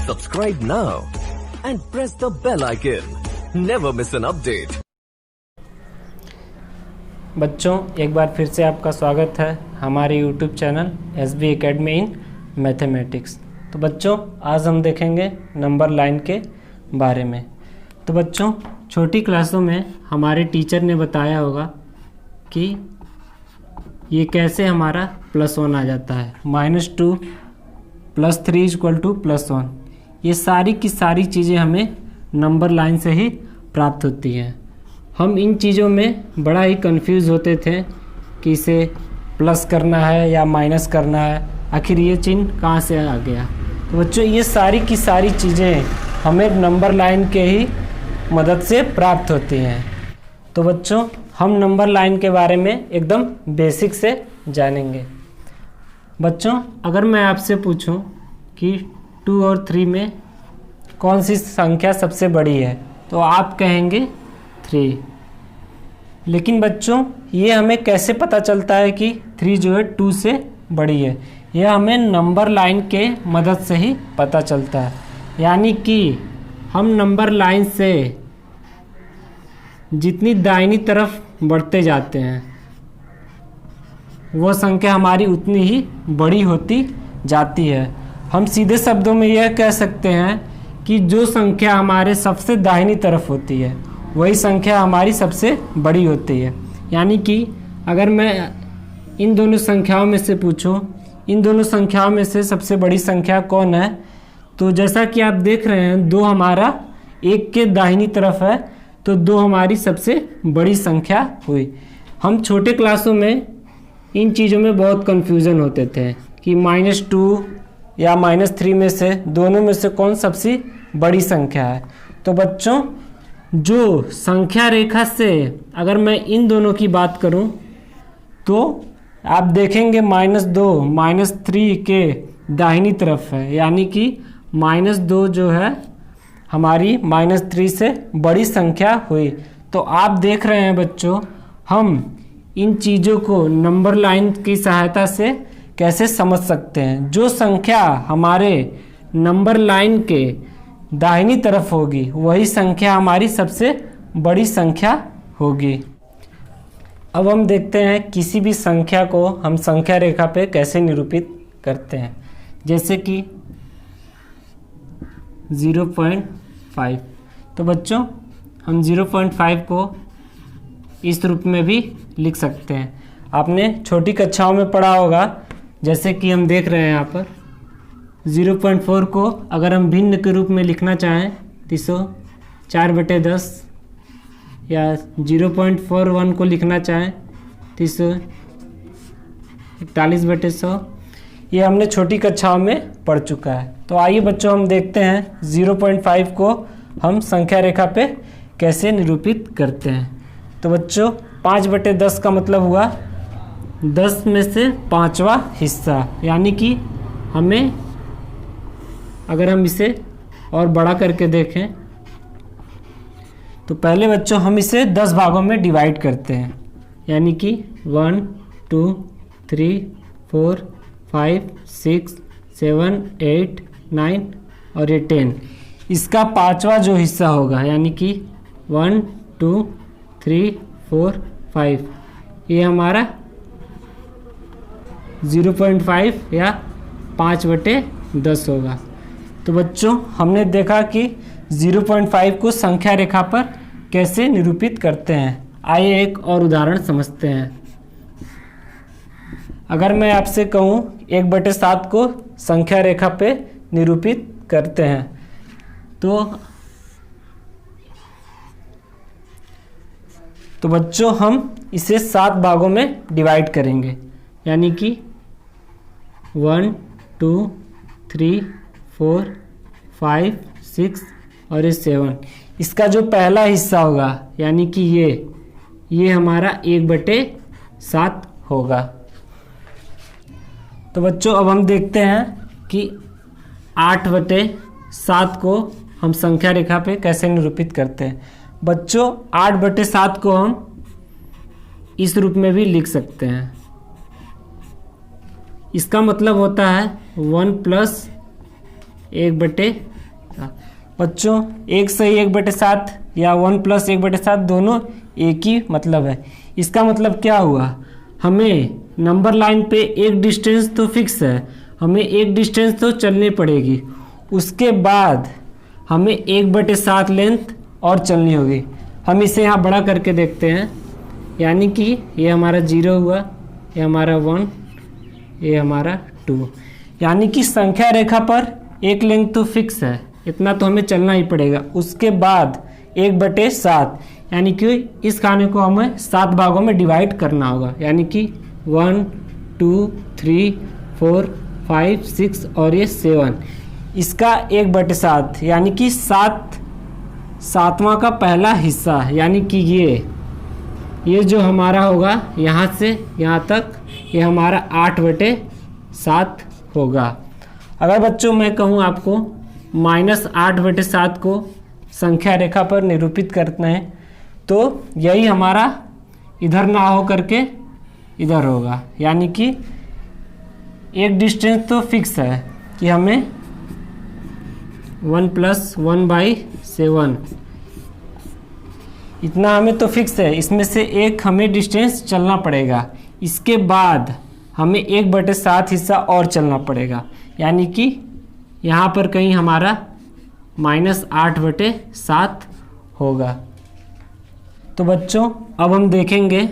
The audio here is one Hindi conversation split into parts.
Subscribe now and press the bell icon. Never miss an update. बच्चों, एक बार फिर से आपका स्वागत है हमारे YouTube channel SB Academy in mathematics. तो बच्चों, आज हम देखेंगे नंबर लाइन के बारे में। तो बच्चों, छोटी क्लासों में हमारे टीचर ने बताया होगा कि ये कैसे हमारा +1 आ जाता है, -2 + 3 = +1। ये सारी की सारी चीज़ें हमें नंबर लाइन से ही प्राप्त होती हैं। हम इन चीज़ों में बड़ा ही कंफ्यूज होते थे कि इसे प्लस करना है या माइनस करना है, आखिर ये चिन्ह कहाँ से आ गया। तो बच्चों, ये सारी की सारी चीज़ें हमें नंबर लाइन के ही मदद से प्राप्त होती हैं। तो बच्चों, हम नंबर लाइन के बारे में एकदम बेसिक से जानेंगे। बच्चों, अगर मैं आपसे पूछूं कि 2 और 3 में कौन सी संख्या सबसे बड़ी है, तो आप कहेंगे 3। लेकिन बच्चों, ये हमें कैसे पता चलता है कि 3 जो है 2 से बड़ी है? यह हमें नंबर लाइन के मदद से ही पता चलता है। यानी कि हम नंबर लाइन से जितनी दाहिनी तरफ बढ़ते जाते हैं, वो संख्या हमारी उतनी ही बड़ी होती जाती है। हम सीधे शब्दों में यह कह सकते हैं कि जो संख्या हमारे सबसे दाहिनी तरफ होती है, वही संख्या हमारी सबसे बड़ी होती है। यानी कि अगर मैं इन दोनों संख्याओं में से पूछूं, इन दोनों संख्याओं में से सबसे बड़ी संख्या कौन है, तो जैसा कि आप देख रहे हैं, 2 हमारा 1 के दाहिनी तरफ है, तो 2 हमारी सबसे बड़ी संख्या हुई। हम छोटे क्लासों में इन चीज़ों में बहुत कन्फ्यूज़न होते थे कि -2 या -3 में से दोनों में से कौन सबसे बड़ी संख्या है। तो बच्चों, जो संख्या रेखा से अगर मैं इन दोनों की बात करूं, तो आप देखेंगे -2 -3 के दाहिनी तरफ है। यानी कि -2 जो है हमारी -3 से बड़ी संख्या हुई। तो आप देख रहे हैं बच्चों, हम इन चीज़ों को नंबर लाइन की सहायता से कैसे समझ सकते हैं। जो संख्या हमारे नंबर लाइन के दाहिनी तरफ होगी, वही संख्या हमारी सबसे बड़ी संख्या होगी। अब हम देखते हैं किसी भी संख्या को हम संख्या रेखा पे कैसे निरूपित करते हैं। जैसे कि 0.5। तो बच्चों, हम 0.5 को इस रूप में भी लिख सकते हैं। आपने छोटी कक्षाओं में पढ़ा होगा, जैसे कि हम देख रहे हैं यहाँ पर 0.4 को अगर हम भिन्न के रूप में लिखना चाहें तो इसे 4/10, या 0.41 को लिखना चाहें तो इसे 41/100। ये हमने छोटी कक्षाओं में पढ़ चुका है। तो आइए बच्चों, हम देखते हैं 0.5 को हम संख्या रेखा पे कैसे निरूपित करते हैं। तो बच्चों, 5/10 का मतलब हुआ 10 में से 5वां हिस्सा। यानी कि हमें, अगर हम इसे और बड़ा करके देखें, तो पहले बच्चों हम इसे 10 भागों में डिवाइड करते हैं। यानी कि 1 2 3 4 5 6 7 8 9 और ये 10। इसका 5वां जो हिस्सा होगा, यानी कि 1 2 3 4 5, ये हमारा 0.5 या 5/10 होगा। तो बच्चों, हमने देखा कि 0.5 को संख्या रेखा पर कैसे निरूपित करते हैं। आइए एक और उदाहरण समझते हैं। अगर मैं आपसे कहूँ 1/7 को संख्या रेखा पे निरूपित करते हैं, तो बच्चों हम इसे 7 भागों में डिवाइड करेंगे। यानी कि 1 2 3 4 5 6 और ये 7। इसका जो पहला हिस्सा होगा, यानी कि ये हमारा 1/7 होगा। तो बच्चों, अब हम देखते हैं कि 8/7 को हम संख्या रेखा पे कैसे निरूपित करते हैं। बच्चों, 8/7 को हम इस रूप में भी लिख सकते हैं। इसका मतलब होता है 1 + 1/8। बच्चों 1/1/7 या 1+1/7 दोनों एक ही मतलब है। इसका मतलब क्या हुआ, हमें नंबर लाइन पे एक डिस्टेंस तो फिक्स है, हमें एक डिस्टेंस तो चलनी पड़ेगी, उसके बाद हमें 1/7 लेंथ और चलनी होगी। हम इसे यहाँ बड़ा करके देखते हैं, यानी कि ये हमारा 0 हुआ, ये हमारा 1, ये हमारा 2, यानी कि संख्या रेखा पर एक लेंथ तो फिक्स है, इतना तो हमें चलना ही पड़ेगा। उसके बाद 1/7 यानी कि इस खाने को हमें 7 भागों में डिवाइड करना होगा, यानी कि 1 2 3 4 5 6 और ये 7, इसका 1/7 यानी कि 7वां का पहला हिस्सा, यानी कि ये जो हमारा होगा यहाँ से यहाँ तक, ये हमारा 8/7 होगा। अगर बच्चों मैं कहूँ आपको -8/7 को संख्या रेखा पर निरूपित करना है, तो यही हमारा इधर ना हो करके इधर होगा, यानी कि एक डिस्टेंस तो फिक्स है कि हमें 1 + 1/7 इतना हमें तो फिक्स है, इसमें से एक हमें डिस्टेंस चलना पड़ेगा। इसके बाद हमें 1/7 हिस्सा और चलना पड़ेगा, यानी कि यहाँ पर कहीं हमारा -8/7 होगा। तो बच्चों अब हम देखेंगे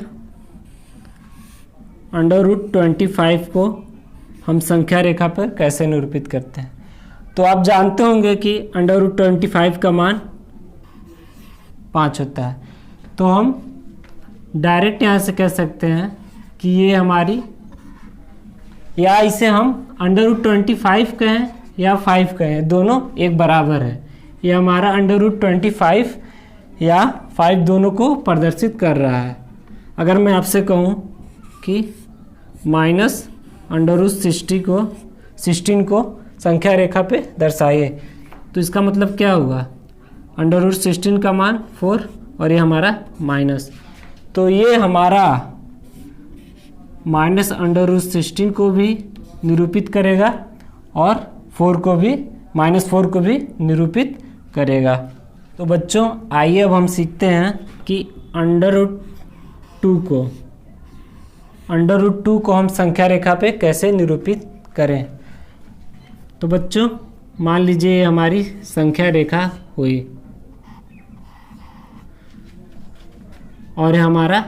√25 को हम संख्या रेखा पर कैसे निरूपित करते हैं। तो आप जानते होंगे कि √25 का मान 5 होता है, तो हम डायरेक्ट यहाँ से कह सकते हैं कि ये हमारी, या इसे हम √25 कहें या 5 कहें, दोनों एक बराबर है। ये हमारा √25 या 5 दोनों को प्रदर्शित कर रहा है। अगर मैं आपसे कहूँ कि -√16 को संख्या रेखा पे दर्शाइए, तो इसका मतलब क्या हुआ, √16 का मान 4 और ये हमारा माइनस, तो ये हमारा -√16 को भी निरूपित करेगा और -4 को भी निरूपित करेगा। तो बच्चों आइए अब हम सीखते हैं कि √2 को हम संख्या रेखा पे कैसे निरूपित करें। तो बच्चों मान लीजिए ये हमारी संख्या रेखा हुई और हमारा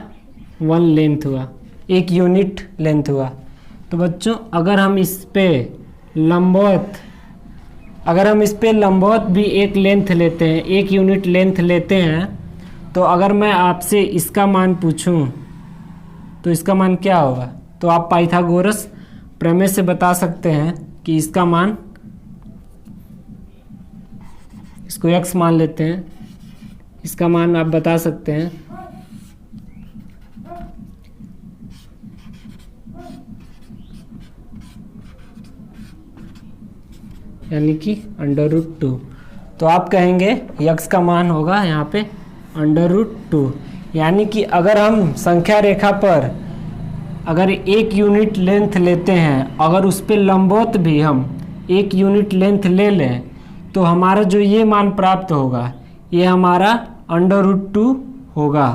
1 लेंथ हुआ, 1 यूनिट लेंथ हुआ। तो बच्चों अगर हम इस पे लंबवत भी एक लेंथ लेते हैं, 1 यूनिट लेंथ लेते हैं, तो अगर मैं आपसे इसका मान पूछूं तो इसका मान क्या होगा, तो आप पाइथागोरस प्रमेय से बता सकते हैं कि इसका मान, इसको x मान लेते हैं, इसका मान आप बता सकते हैं यानी कि √2। तो आप कहेंगे x का मान होगा यहाँ पे √2, यानी कि अगर हम संख्या रेखा पर अगर 1 यूनिट लेंथ लेते हैं, अगर उस पर लंबवत भी हम 1 यूनिट लेंथ ले लें, तो हमारा जो ये मान प्राप्त होगा ये हमारा √2 होगा।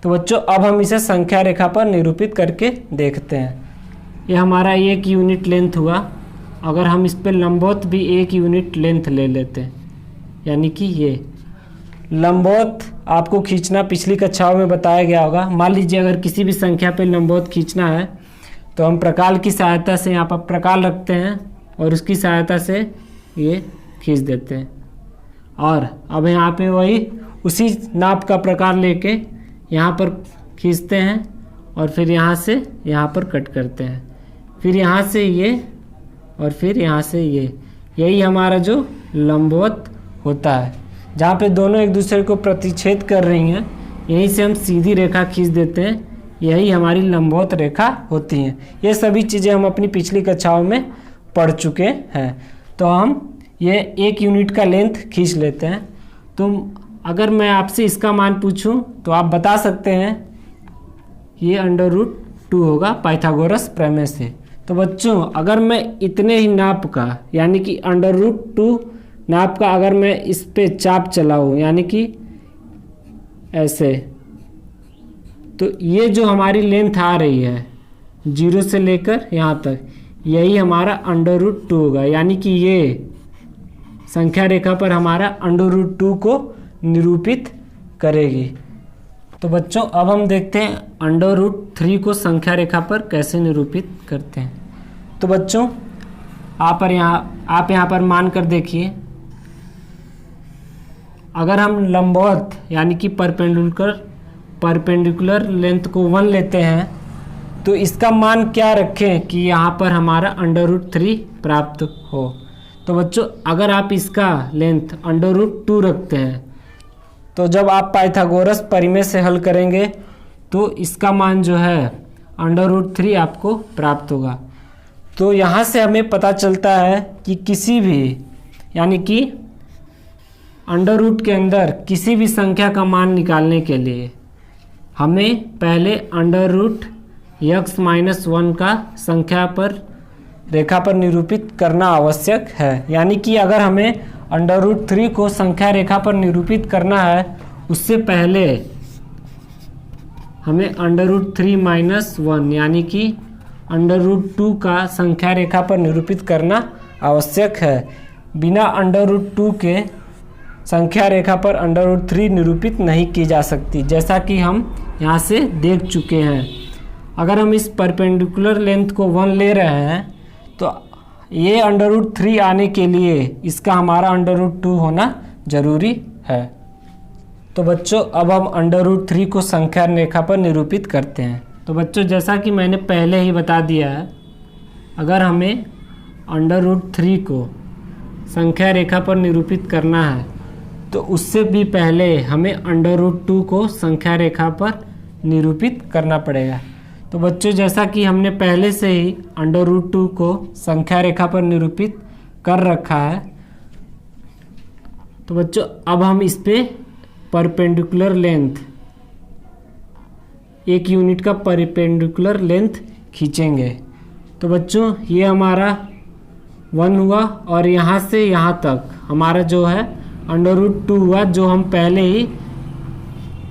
तो बच्चों अब हम इसे संख्या रेखा पर निरूपित करके देखते हैं। ये हमारा 1 यूनिट लेंथ हुआ, अगर हम इस पर लंबवत भी 1 यूनिट लेंथ ले लेते हैं, यानी कि ये लंबवत आपको खींचना पिछली कक्षाओं में बताया गया होगा। मान लीजिए अगर किसी भी संख्या पे लंबवत खींचना है, तो हम प्रकाल की सहायता से यहाँ पर प्रकाल रखते हैं और उसकी सहायता से ये खींच देते हैं, और अब यहाँ पे वही उसी नाप का प्रकार लेके यहाँ पर खींचते हैं और फिर यहाँ से यहाँ पर कट करते हैं, फिर यहाँ से ये और फिर यहाँ से ये, यही हमारा जो लंबवत होता है। जहाँ पे दोनों एक दूसरे को प्रतिच्छेद कर रही हैं, यहीं से हम सीधी रेखा खींच देते हैं, यही हमारी लंबवत रेखा होती हैं। ये सभी चीज़ें हम अपनी पिछली कक्षाओं में पढ़ चुके हैं। तो हम ये 1 यूनिट का लेंथ खींच लेते हैं। तो अगर मैं आपसे इसका मान पूछूं तो आप बता सकते हैं ये √2 होगा पाइथागोरस प्रमेय से। तो बच्चों अगर मैं इतने ही नाप का यानी कि √2 नाप का अगर मैं इस पे चाप चलाऊँ यानी कि ऐसे, तो ये जो हमारी लेंथ आ रही है 0 से लेकर यहाँ तक, यही हमारा √2 होगा। यानी कि ये संख्या रेखा पर हमारा √2 को निरूपित करेगी। तो बच्चों अब हम देखते हैं √3 को संख्या रेखा पर कैसे निरूपित करते हैं। तो बच्चों आप यहाँ पर मान कर देखिए, अगर हम लंबवत यानी कि परपेंडिकुलर लेंथ को 1 लेते हैं तो इसका मान क्या रखें कि यहाँ पर हमारा √3 प्राप्त हो। तो बच्चों अगर आप इसका लेंथ √2 रखते हैं तो जब आप पाइथागोरस परिमेय से हल करेंगे तो इसका मान जो है √3 आपको प्राप्त होगा। तो यहाँ से हमें पता चलता है कि किसी भी यानी कि √ के अंदर किसी भी संख्या का मान निकालने के लिए हमें पहले √(x-1) का संख्या पर रेखा पर निरूपित करना आवश्यक है। यानी कि अगर हमें √3 को संख्या रेखा पर निरूपित करना है उससे पहले हमें √3-1 यानी कि √2 का संख्या रेखा पर निरूपित करना आवश्यक है। बिना √2 के संख्या रेखा पर √3 निरूपित नहीं की जा सकती, जैसा कि हम यहाँ से देख चुके हैं। अगर हम इस परपेंडिकुलर लेंथ को 1 ले रहे हैं तो ये √3 आने के लिए इसका हमारा √2 होना ज़रूरी है। तो बच्चों अब हम √3 को संख्या रेखा पर निरूपित करते हैं। तो बच्चों जैसा कि मैंने पहले ही बता दिया है, अगर हमें √3 को संख्या रेखा पर निरूपित करना है तो उससे भी पहले हमें √2 को संख्या रेखा पर निरूपित करना पड़ेगा। तो बच्चों जैसा कि हमने पहले से ही √2 को संख्या रेखा पर निरूपित कर रखा है, तो बच्चों अब हम इस पे परपेंडिकुलर लेंथ, 1 यूनिट का परपेंडिकुलर लेंथ खींचेंगे। तो बच्चों ये हमारा 1 हुआ और यहाँ से यहाँ तक हमारा जो है √2 हुआ, जो हम पहले ही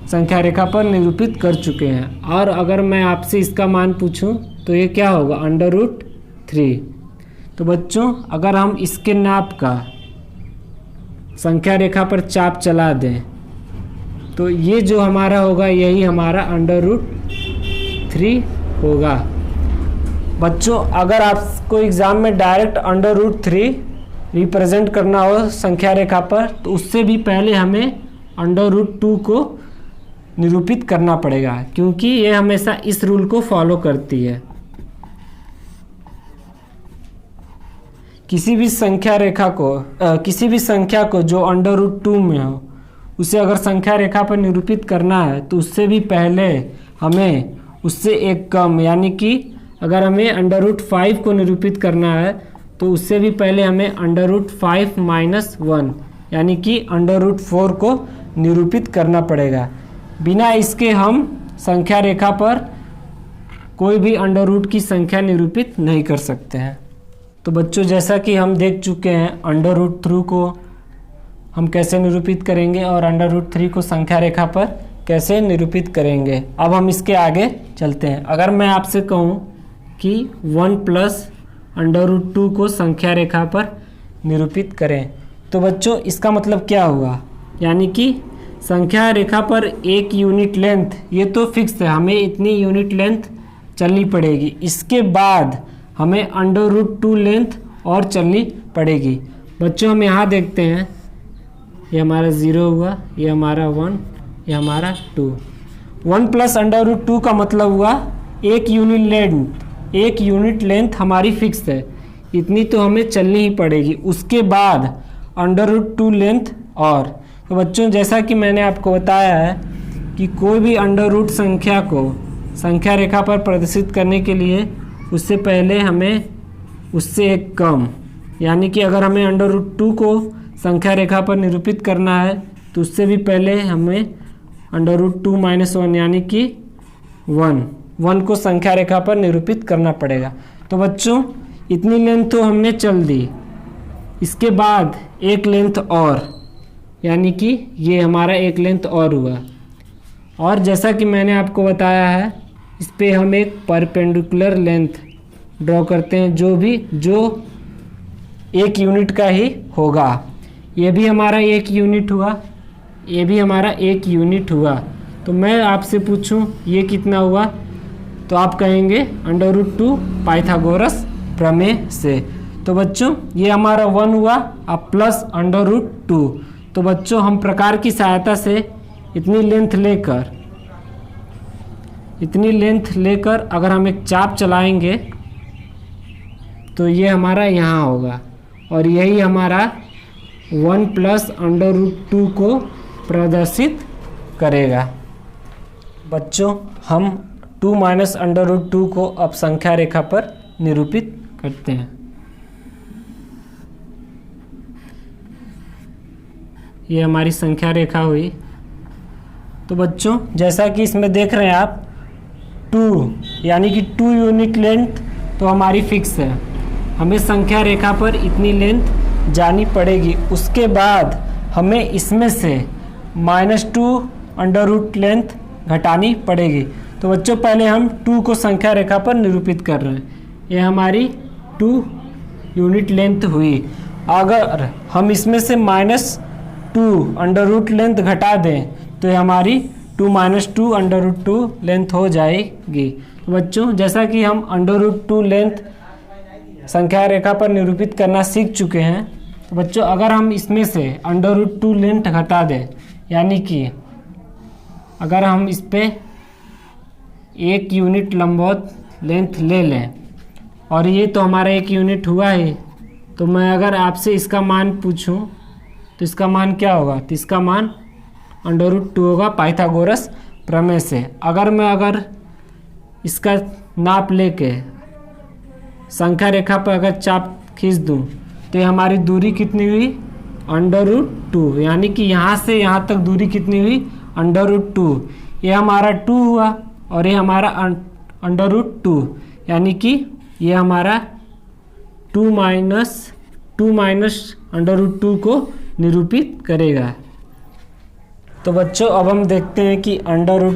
संख्या रेखा पर निरूपित कर चुके हैं। और अगर मैं आपसे इसका मान पूछूं तो ये क्या होगा √3। तो बच्चों अगर हम इसके नाप का संख्या रेखा पर चाप चला दें तो ये जो हमारा होगा यही हमारा √3 होगा। बच्चों अगर आपको एग्ज़ाम में डायरेक्ट √3 रिप्रेजेंट करना हो संख्या रेखा पर तो उससे भी पहले हमें √2 को निरूपित करना पड़ेगा, क्योंकि ये हमेशा इस रूल को फॉलो करती है। किसी भी संख्या को जो √2 में हो उसे अगर संख्या रेखा पर निरूपित करना है तो उससे भी पहले हमें उससे एक कम, यानी कि अगर हमें √5 को निरूपित करना है तो उससे भी पहले हमें √5-1 यानी कि √4 को निरूपित करना पड़ेगा। बिना इसके हम संख्या रेखा पर कोई भी √ की संख्या निरूपित नहीं कर सकते हैं। तो बच्चों जैसा कि हम देख चुके हैं √3 को हम कैसे निरूपित करेंगे और √3 को संख्या रेखा पर कैसे निरूपित करेंगे। अब हम इसके आगे चलते हैं। अगर मैं आपसे कहूँ कि 1 + √2 को संख्या रेखा पर निरूपित करें तो बच्चों इसका मतलब क्या हुआ, यानी कि संख्या रेखा पर 1 यूनिट लेंथ ये तो फिक्स है, हमें इतनी यूनिट लेंथ चलनी पड़ेगी। इसके बाद हमें √2 लेंथ और चलनी पड़ेगी। बच्चों हम यहाँ देखते हैं, ये हमारा 0 हुआ, ये हमारा 1, ये हमारा 2। 1 + √2 का मतलब हुआ 1 यूनिट लेंथ हमारी फिक्स है, इतनी तो हमें चलनी ही पड़ेगी। उसके बाद √2 लेंथ और। तो बच्चों जैसा कि मैंने आपको बताया है कि कोई भी √ संख्या को संख्या रेखा पर प्रदर्शित करने के लिए उससे पहले हमें उससे एक कम, यानी कि अगर हमें √2 को संख्या रेखा पर निरूपित करना है तो उससे भी पहले हमें √2-1 यानी कि 1 को संख्या रेखा पर निरूपित करना पड़ेगा। तो बच्चों इतनी लेंथ तो हमने चल दी। इसके बाद एक लेंथ और, यानी कि ये हमारा एक लेंथ और हुआ। और जैसा कि मैंने आपको बताया है, इस पे हम एक परपेंडिकुलर लेंथ ड्रॉ करते हैं जो एक यूनिट का ही होगा। ये भी हमारा एक यूनिट हुआ, ये भी हमारा एक यूनिट हुआ। तो मैं आपसे पूछूं ये कितना हुआ, तो आप कहेंगे √2 पाइथागोरस प्रमेय से। तो बच्चों ये हमारा 1 हुआ, अब प्लस √2। तो बच्चों हम प्रकार की सहायता से इतनी लेंथ लेकर अगर हम एक चाप चलाएंगे तो ये हमारा यहाँ होगा, और यही हमारा 1 प्लस √2 को प्रदर्शित करेगा। बच्चों हम 2 माइनस √2 को अब संख्या रेखा पर निरूपित करते हैं। ये हमारी संख्या रेखा हुई। तो बच्चों जैसा कि इसमें देख रहे हैं आप 2 यानी कि 2 यूनिट लेंथ तो हमारी फिक्स है, हमें संख्या रेखा पर इतनी लेंथ जानी पड़ेगी। उसके बाद हमें इसमें से -2 लेंथ घटानी पड़ेगी। तो बच्चों पहले हम 2 को संख्या रेखा पर निरूपित कर रहे हैं। ये हमारी 2 यूनिट लेंथ हुई। अगर हम इसमें से -2 लेंथ घटा दें तो ये हमारी 2 - 2 लेंथ हो जाएगी। तो बच्चों जैसा कि हम √2 लेंथ संख्या रेखा पर निरूपित करना सीख चुके हैं, तो बच्चों अगर हम इसमें से √2 लेंथ घटा दें, यानी कि अगर हम इस पे 1 यूनिट लंबवत लेंथ ले लें, और ये तो हमारा 1 यूनिट हुआ ही, तो मैं अगर आपसे इसका मान पूछूं तो इसका मान क्या होगा, तो इसका मान √2 होगा पाइथागोरस प्रमेय से। अगर इसका नाप लेके संख्या रेखा पर अगर चाप खींच दूं तो ये हमारी दूरी कितनी हुई, √2, यानी कि यहाँ से यहाँ तक दूरी कितनी हुई, √2। ये हमारा 2 हुआ और ये हमारा √2, यानी कि ये हमारा 2 माइनस √2 को निरूपित करेगा। तो बच्चों अब हम देखते हैं कि √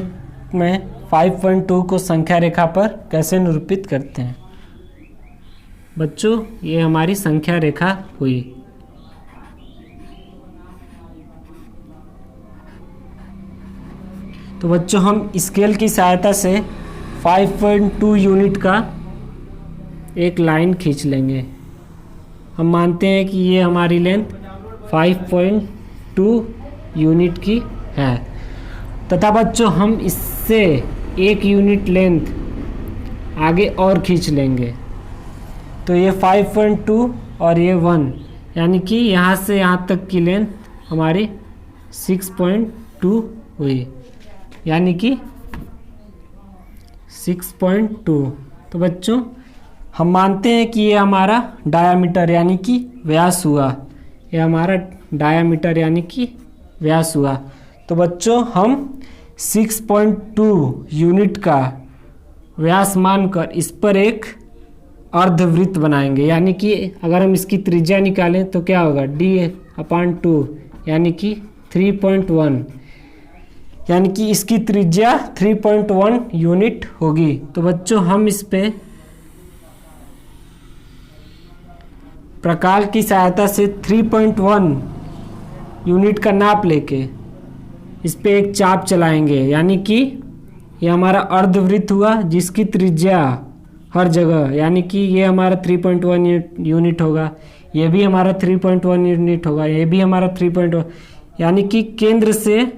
में 5.2 को संख्या रेखा पर कैसे निरूपित करते हैं। बच्चों ये हमारी संख्या रेखा हुई। तो बच्चों हम स्केल की सहायता से 5.2 यूनिट का एक लाइन खींच लेंगे। हम मानते हैं कि ये हमारी लेंथ 5.2 यूनिट की है, तथा बच्चों हम इससे 1 यूनिट लेंथ आगे और खींच लेंगे। तो ये 5.2 और ये 1, यानी कि यहाँ से यहाँ तक की लेंथ हमारी 6.2 हुई, यानी कि 6.2। तो बच्चों हम मानते हैं कि ये हमारा डायामीटर यानी कि व्यास हुआ, ये हमारा डायामीटर यानी कि व्यास हुआ। तो बच्चों हम 6.2 यूनिट का व्यास मानकर इस पर एक अर्धवृत्त बनाएंगे, यानी कि अगर हम इसकी त्रिज्या निकालें तो क्या होगा, d/2 यानी कि 3.1, यानी कि इसकी त्रिज्या 3.1 यूनिट होगी। तो बच्चों हम इस पे प्रकार की सहायता से 3.1 यूनिट का नाप लेके इस पे एक चाप चलाएंगे, यानी कि ये हमारा अर्धवृत्त हुआ जिसकी त्रिज्या हर जगह, यानी कि ये हमारा 3.1 यूनिट होगा, ये भी हमारा 3.1 यूनिट होगा, ये भी हमारा 3.1, यानी कि केंद्र से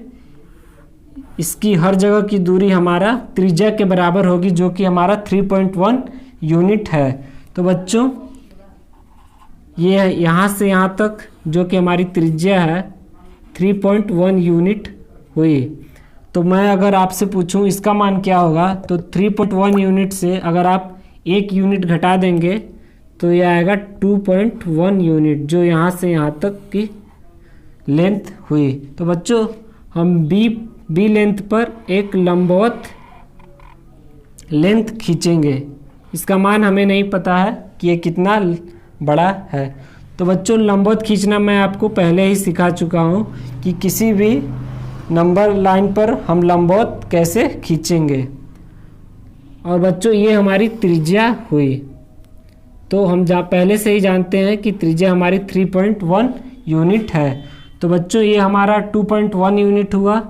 इसकी हर जगह की दूरी हमारा त्रिज्या के बराबर होगी, जो कि हमारा 3.1 यूनिट है। तो बच्चों ये यहाँ से यहाँ तक जो कि हमारी त्रिज्या है 3.1 यूनिट हुई। तो मैं अगर आपसे पूछूं इसका मान क्या होगा, तो 3.1 यूनिट से अगर आप 1 यूनिट घटा देंगे तो ये आएगा 2.1 यूनिट, जो यहाँ से यहाँ तक की लेंथ हुई। तो बच्चों हम बी लेंथ पर एक लंबवत लेंथ खींचेंगे। इसका मान हमें नहीं पता है कि ये कितना बड़ा है। तो बच्चों लंबवत खींचना मैं आपको पहले ही सिखा चुका हूँ कि किसी भी नंबर लाइन पर हम लंबवत कैसे खींचेंगे। और बच्चों ये हमारी त्रिज्या हुई, तो हम पहले से ही जानते हैं कि त्रिज्या हमारी 3.1 यूनिट है। तो बच्चों ये हमारा 2.1 यूनिट हुआ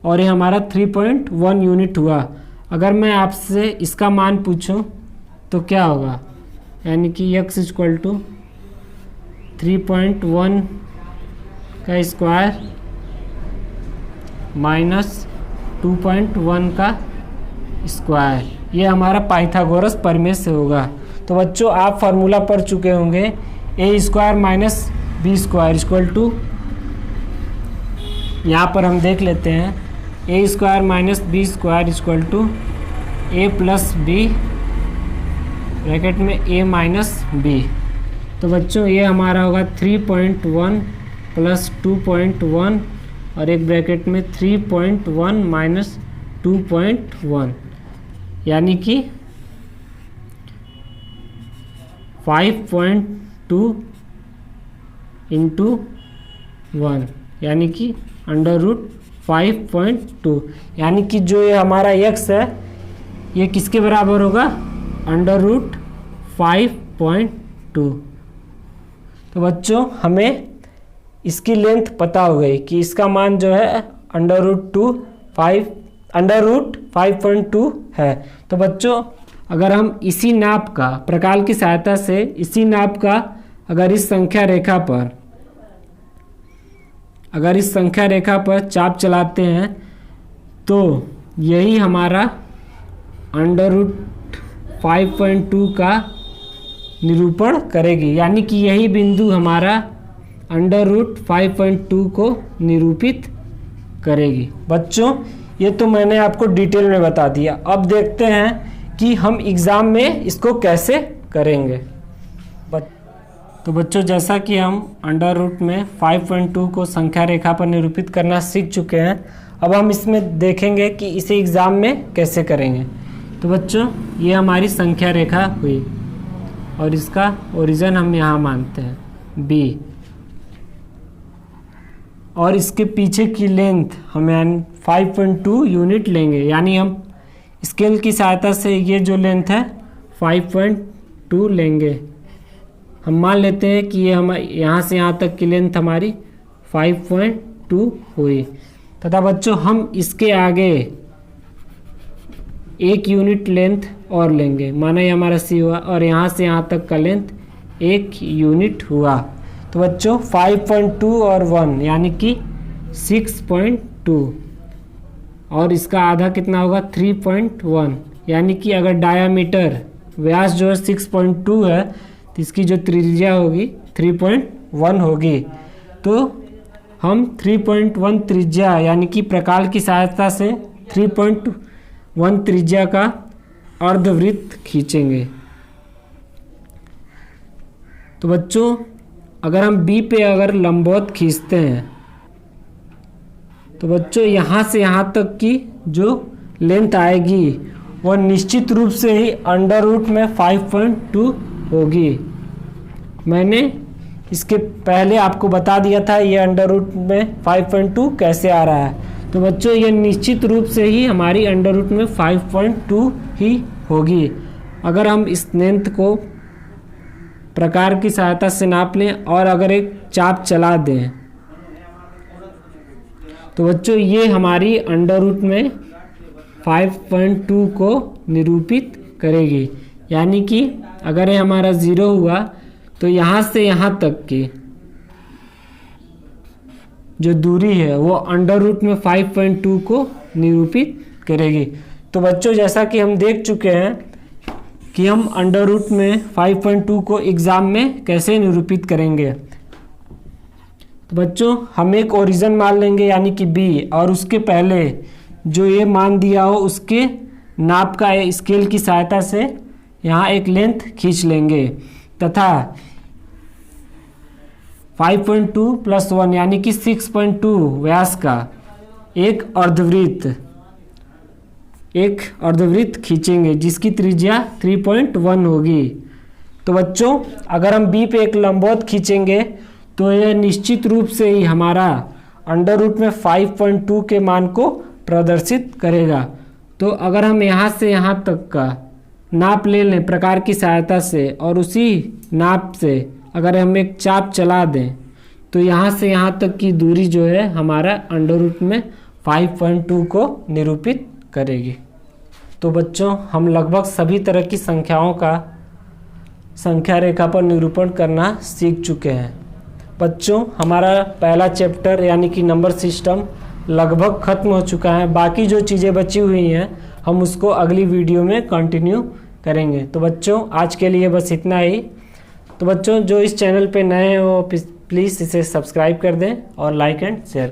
और ये हमारा 3.1 यूनिट हुआ। अगर मैं आपसे इसका मान पूछूं तो क्या होगा, यानी कि x इक्वल टू 3.1 का स्क्वायर माइनस 2.1 का स्क्वायर, ये हमारा पाइथागोरस प्रमेय से होगा। तो बच्चों आप फार्मूला पढ़ चुके होंगे A square minus B square equal to, यहाँ पर हम देख लेते हैं A square minus B square equal to A plus B bracket में ए माइनस बी। तो बच्चों ये हमारा होगा 3.1 प्लस 2.1 और एक ब्रैकेट में 3.1 माइनस 2.1, यानी कि 5.2 इंटू 1, यानी कि अंडर रूट 5.2, यानी कि जो ये हमारा x है ये किसके बराबर होगा, अंडर रूट 5.2। तो बच्चों हमें इसकी लेंथ पता हो गई कि इसका मान जो है अंडर रूट 5.2 है। तो बच्चों अगर हम इसी नाप का प्रकार की सहायता से इसी नाप का अगर इस संख्या रेखा पर चाप चलाते हैं तो यही हमारा अंडर रूट 5.2 का निरूपण करेगी, यानी कि यही बिंदु हमारा अंडर रूट 5.2 को निरूपित करेगी। बच्चों ये तो मैंने आपको डिटेल में बता दिया, अब देखते हैं कि हम एग्ज़ाम में इसको कैसे करेंगे। तो बच्चों जैसा कि हम अंडर रूट में 5.2 को संख्या रेखा पर निरूपित करना सीख चुके हैं, अब हम इसमें देखेंगे कि इसे एग्ज़ाम में कैसे करेंगे। तो बच्चों ये हमारी संख्या रेखा हुई और इसका ओरिजिन हम यहाँ मानते हैं b, और इसके पीछे की लेंथ हम 5.2 यूनिट लेंगे, यानी हम स्केल की सहायता से ये जो लेंथ है 5.2 लेंगे। हम मान लेते हैं कि ये हम यहाँ से यहाँ तक की लेंथ हमारी 5.2 हुई, तथा बच्चों हम इसके आगे 1 यूनिट लेंथ और लेंगे, माना ये हमारा सी हुआ, और यहाँ से यहाँ तक का लेंथ 1 यूनिट हुआ। तो बच्चों 5.2 और 1 यानी कि 6.2, और इसका आधा कितना होगा 3.1, यानी कि अगर डायामीटर व्यास जो है 6.2 है तो इसकी जो त्रिज्या होगी 3.1 होगी। तो हम 3.1 त्रिज्या यानी कि प्रकाल की सहायता से 3.1 त्रिज्या का अर्धवृत्त खींचेंगे। तो बच्चों अगर हम बी पे अगर लंबवत खींचते हैं तो बच्चों यहाँ से यहाँ तक की जो लेंथ आएगी वह निश्चित रूप से ही अंडर रूट में 5.2 होगी। मैंने इसके पहले आपको बता दिया था ये अंडर रूट में 5.2 कैसे आ रहा है। तो बच्चों ये निश्चित रूप से ही हमारी अंडर रूट में 5.2 ही होगी। अगर हम इस लेंथ को प्रकार की सहायता से नाप लें और अगर एक चाप चला दें तो बच्चों ये हमारी अंडर रूट में 5.2 को निरूपित करेगी, यानी कि अगर ये हमारा 0 हुआ तो यहाँ से यहाँ तक की जो दूरी है वो अंडर रूट में 5.2 को निरूपित करेगी। तो बच्चों जैसा कि हम देख चुके हैं कि हम अंडर रूट में 5.2 को एग्ज़ाम में कैसे निरूपित करेंगे। तो बच्चों हम एक ओरिजिन मान लेंगे यानी कि b, और उसके पहले जो ये मान दिया हो उसके नाप का स्केल की सहायता से यहाँ एक लेंथ खींच लेंगे तथा 5.2 प्लस 1 यानी कि 6.2 व्यास का एक अर्धवृत्त खींचेंगे जिसकी त्रिज्या 3.1 होगी। तो बच्चों अगर हम बी पे एक लंबवत खींचेंगे तो यह निश्चित रूप से ही हमारा अंडर रूट में 5.2 के मान को प्रदर्शित करेगा। तो अगर हम यहाँ से यहाँ तक का नाप ले लें प्रकार की सहायता से और उसी नाप से अगर हम एक चाप चला दें तो यहाँ से यहाँ तक की दूरी जो है हमारा अंडर रूट में 5.2 को निरूपित करेगी। तो बच्चों हम लगभग सभी तरह की संख्याओं का संख्या रेखा पर निरूपण करना सीख चुके हैं। बच्चों हमारा पहला चैप्टर यानी कि नंबर सिस्टम लगभग ख़त्म हो चुका है। बाकी जो चीज़ें बची हुई हैं हम उसको अगली वीडियो में कंटिन्यू करेंगे। तो बच्चों आज के लिए बस इतना ही। तो बच्चों जो इस चैनल पे नए हो प्लीज़ इसे सब्सक्राइब कर दें और लाइक एंड शेयर।